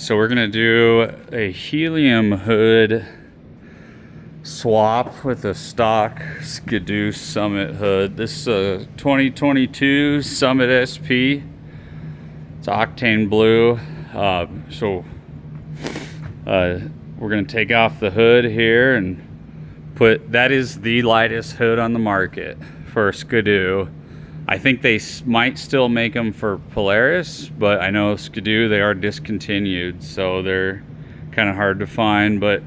so we're gonna do a Helium hood swap with a stock Skidoo Summit hood. This is a 2022 Summit SP. It's octane blue. We're gonna take off the hood here and that is the lightest hood on the market for Skidoo. I think they might still make them for Polaris, but I know Skidoo, they are discontinued, so they're kind of hard to find. But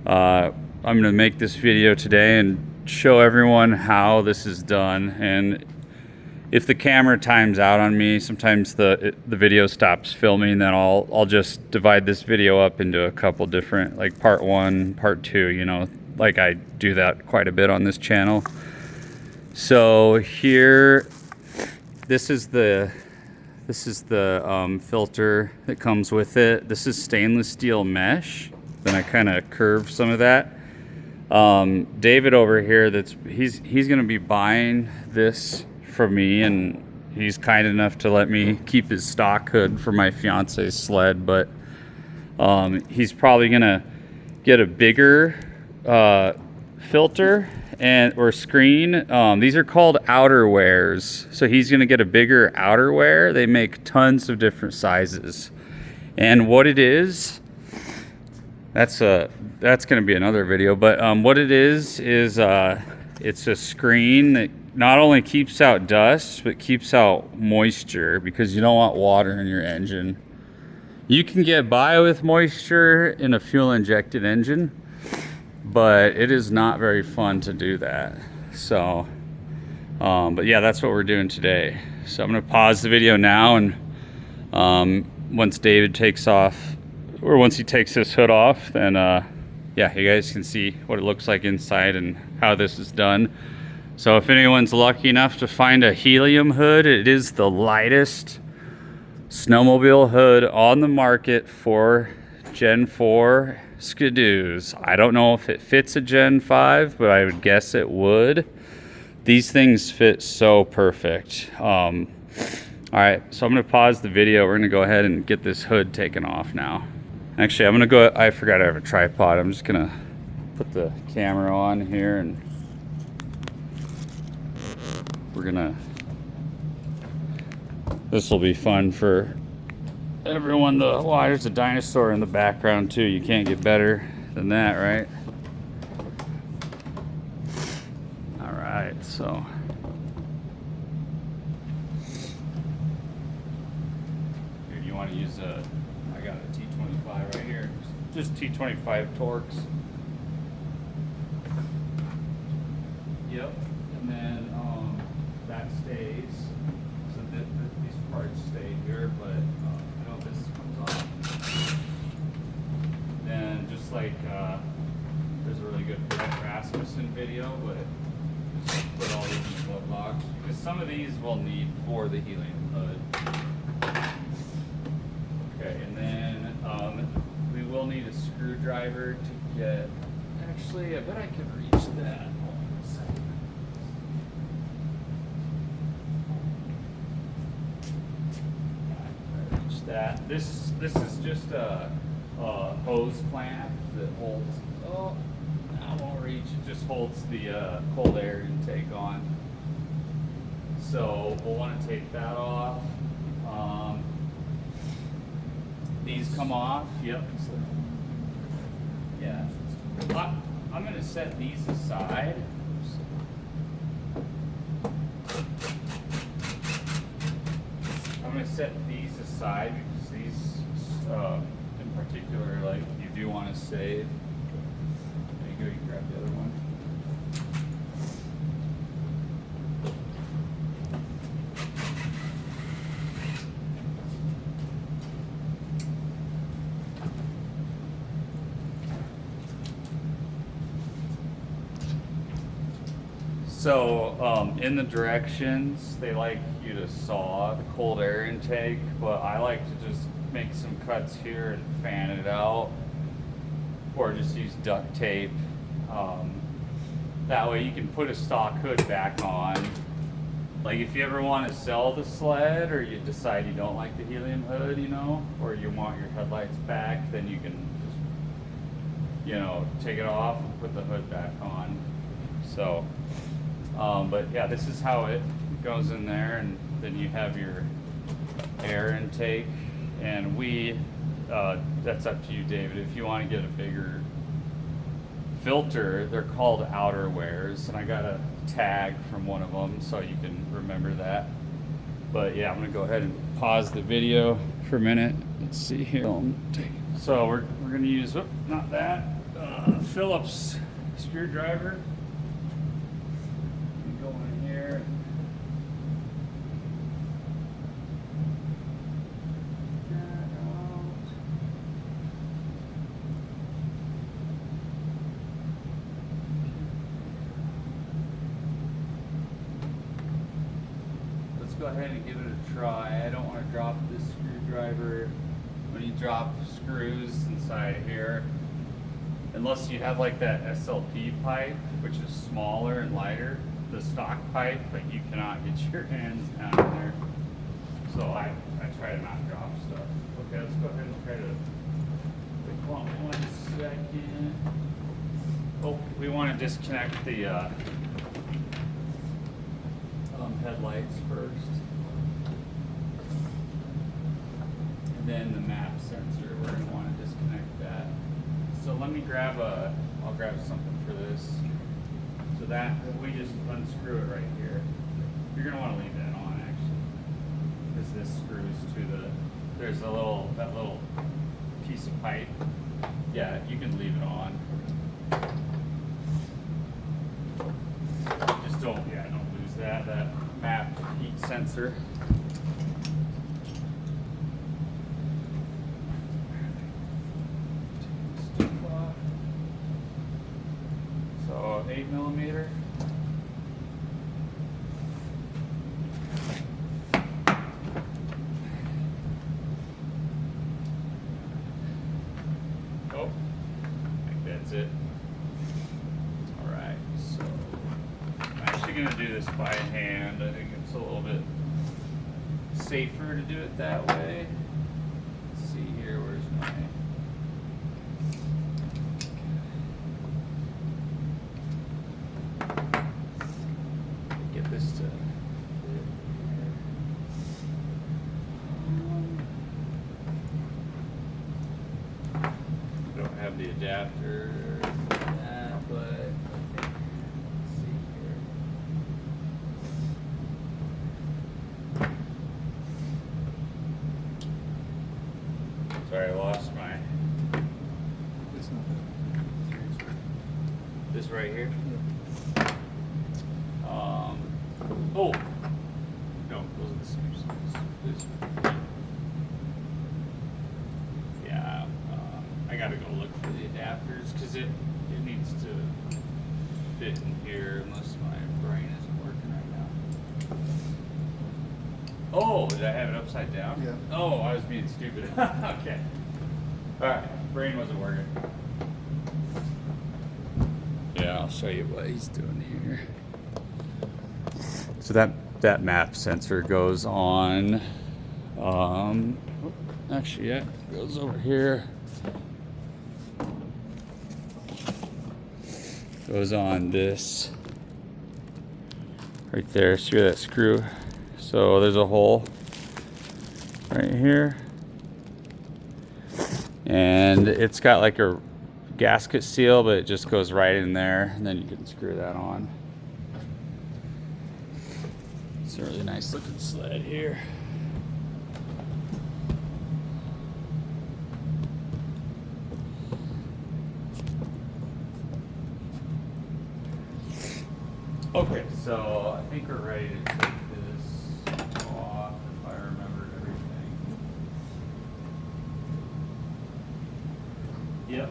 I'm gonna make this video today and show everyone how this is done. And if the camera times out on me, sometimes the video stops filming, then I'll just divide this video up into a couple different, like part 1, part 2, you know, like I do that quite a bit on this channel. So here, this is the filter that comes with it. This is stainless steel mesh. Then I kind of curved some of that. David over here, he's gonna be buying this for me, and he's kind enough to let me keep his stock hood for my fiance's sled. But he's probably gonna get a bigger filter or screen. These are called outerwears, so he's gonna get a bigger outerwear. They make tons of different sizes, and what it is, that's gonna be another video. But what it is it's a screen that not only keeps out dust but keeps out moisture, because you don't want water in your engine. You can get by with moisture in a fuel injected engine, but it is not very fun to do that. So but yeah, that's what we're doing today. So I'm gonna pause the video now, and once David takes off, or once he takes this hood off, then yeah, you guys can see what it looks like inside and how this is done. So if anyone's lucky enough to find a Helium hood, it is the lightest snowmobile hood on the market for Gen 4 Skidoos. I don't know if it fits a Gen 5, but I would guess it would. These things fit so perfect. All right, so I'm gonna pause the video. We're gonna go ahead and get this hood taken off now. Actually, I'm gonna go, I forgot I have a tripod. I'm just gonna put the camera on here, and this will be fun for everyone to watch. There's a dinosaur in the background too. You can't get better than that, right? All right, so here, you want to use I got a T25 right here, just T25 Torx. Yep, and then that stays. So these parts stay here, but I know this comes off. Then just like there's a really good Brett Rasmussen video, but just put all these in the glove box, because some of these we'll need for the Helium hood. Okay, and then we will need a screwdriver to get. Actually, I bet I can reach that. Hold on a second. That this is just a hose clamp that holds. Oh, I won't reach. It just holds the cold air intake on. So we'll want to take that off. These come off. Yep. Yeah. I'm going to set these aside. I'm going to set these aside because these, in particular, like, you do want to save. There you go, you can grab the other one. So in the directions, they like you to saw the cold air intake, but I like to just make some cuts here and fan it out, or just use duct tape. That way you can put a stock hood back on Like if you ever want to sell the sled, or you decide you don't like the helium hood, you know, or you want your headlights back, then you can just, you know, take it off and put the hood back on. So, but yeah, this is how it goes in there, and then you have your air intake, and that's up to you, David. If you want to get a bigger filter, they're called outerwears, and I got a tag from one of them so you can remember that. But yeah, I'm gonna go ahead and pause the video for a minute. Let's see here. So we're gonna use, not that, Phillips screwdriver. Go in here. Go ahead and give it a try. I don't want to drop this screwdriver when you drop screws inside here, unless you have like that SLP pipe, which is smaller and lighter, the stock pipe, but you cannot get your hands down in there. So I try to not drop stuff. Okay, let's go ahead and try to pick one second. Oh, we want to disconnect the headlights first, and then the map sensor, we're going to want to disconnect that. So let me I'll grab something for this. So that, we just unscrew it right here. You're going to want to leave that on actually, because this screws to there's that little piece of pipe. Yeah, you can leave it on. Just don't lose that map heat sensor. So 8mm. Oh, I think that's it. All right, so I'm actually going to do this by hand. I think it's a little bit safer to do it that way. Let's see here, where's my... Get this to... I don't have the adapter for that, but I think, let's see here. Sorry, I lost my... This right here? Yeah. Oh! No, those are the same size. Yeah, I gotta go look for the adapters, because it needs to fit in here unless my brain isn't working right now. Oh, did I have it upside down? Yeah. Oh, I was being stupid. Okay. Alright, brain wasn't working. Yeah, I'll show you what he's doing here. So that map sensor goes on, actually, yeah, it goes over here. Goes on this right there. See that screw? So there's a hole right here, and it's got like a gasket seal, but it just goes right in there, and then you can screw that on. It's a really nice looking sled here. Okay, so I think we're ready to take this off, if I remembered everything. Yep,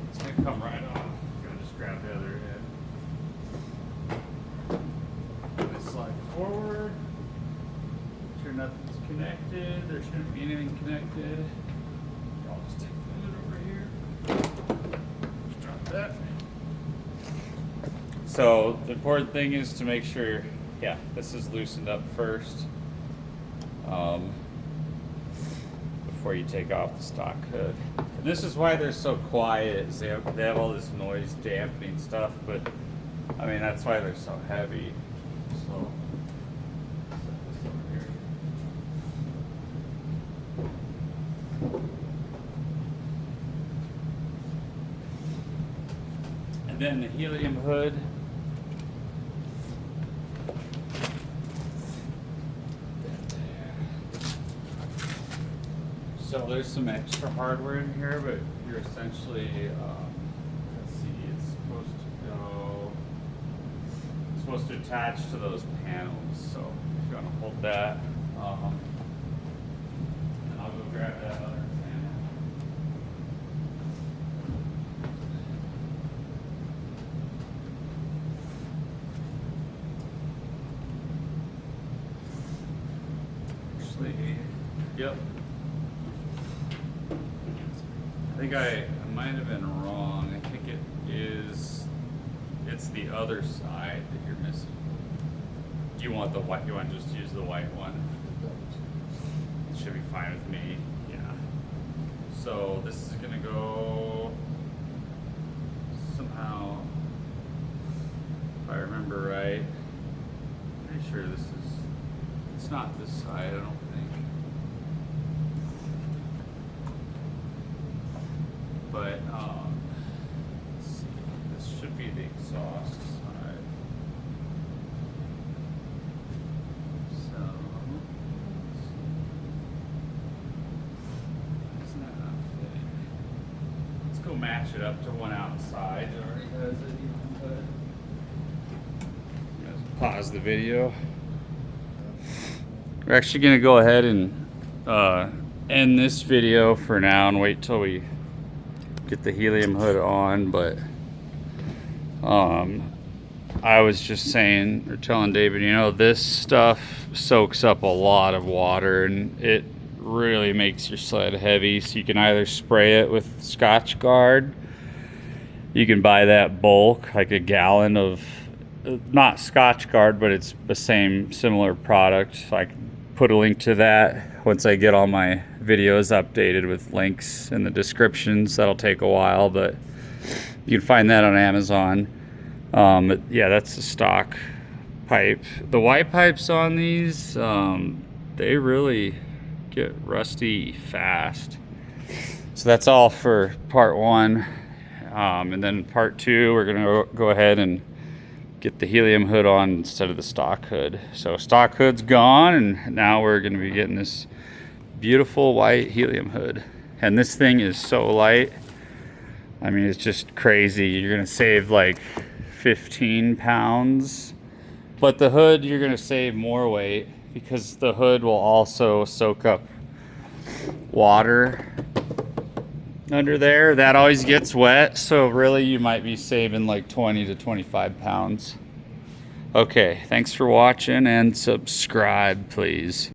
it's gonna come right off. I'm gonna just grab the other end. Gonna slide forward. Make sure nothing's connected. There shouldn't be anything connected. I'll just take the hood over here. Just drop that. So the important thing is to make sure yeah, this is loosened up first before you take off the stock hood. And this is why they're so quiet, is they have all this noise dampening stuff, but I mean, that's why they're so heavy. So set this over here. And then the helium hood. So there's some extra hardware in here, but you're essentially, let's see, it's supposed to attach to those panels. So if you want to hold that, and I'll go grab that other panel. Actually, yep. I think I might have been wrong. I think it's the other side that you're missing. Do you want the white? You want to just use the white one? It should be fine with me. Yeah. So this is gonna go somehow, if I remember right. Pretty sure it's not this side, I don't think. But let's see, this should be the exhaust side. So let's see. Isn't that not fitting? Let's go match it up to one outside. It already has it even put. Pause the video. We're actually gonna go ahead and end this video for now and wait till we get the helium hood on. But I was just saying, or telling David, you know, this stuff soaks up a lot of water and it really makes your sled heavy. So you can either spray it with Scotch Guard, you can buy that bulk, like a gallon of, not Scotch Guard, but it's the similar product. So I can put a link to that once I get all my videos updated with links in the descriptions. That'll take a while, but you can find that on Amazon. But yeah, that's the stock pipe. The white pipes on these, they really get rusty fast. So that's all for part one. And then part two, we're gonna go ahead and get the helium hood on instead of the stock hood. So stock hood's gone, and now we're gonna be getting this beautiful white helium hood. And this thing is so light. I mean, it's just crazy. You're gonna save like 15 pounds, but the hood, you're gonna save more weight because the hood will also soak up water under there. That always gets wet, so really you might be saving like 20 to 25 pounds. Okay, thanks for watching and subscribe, please.